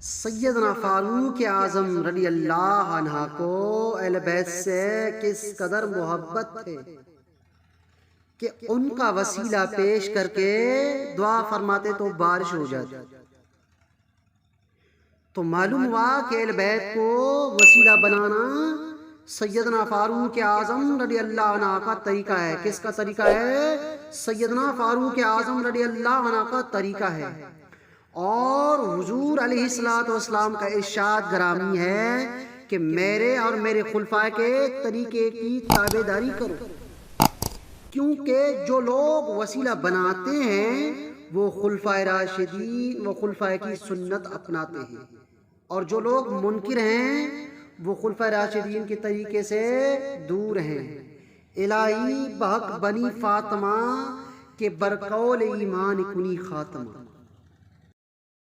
سیدنا فاروق اعظم رضی اللہ عنہ کو اہل بیت سے کس قدر محبت تھے کہ ان کا وسیلہ پیش کر کے دعا فرماتے تو بارش ہو جاتی۔ تو معلوم ہوا کہ اہل بیت کو وسیلہ بنانا سیدنا فاروق اعظم رضی اللہ عنہ کا طریقہ ہے۔ کس کا طریقہ ہے؟ سیدنا فاروق اعظم رضی اللہ عنہ کا طریقہ ہے۔ اور حضور علیہ السلام کا ارشاد گرامی ہے کہ میرے اور میرے خلفاء کے طریقے کی تابعداری کرو، کیونکہ جو لوگ وسیلہ بناتے ہیں وہ خلفائے راشدین و خلفائے کی سنت اپناتے ہیں، اور جو لوگ منکر ہیں وہ خلفائے راشدین کے طریقے سے دور ہیں۔ الہی بحق بنی فاطمہ کے برقول ایمان کنی خاتمہ۔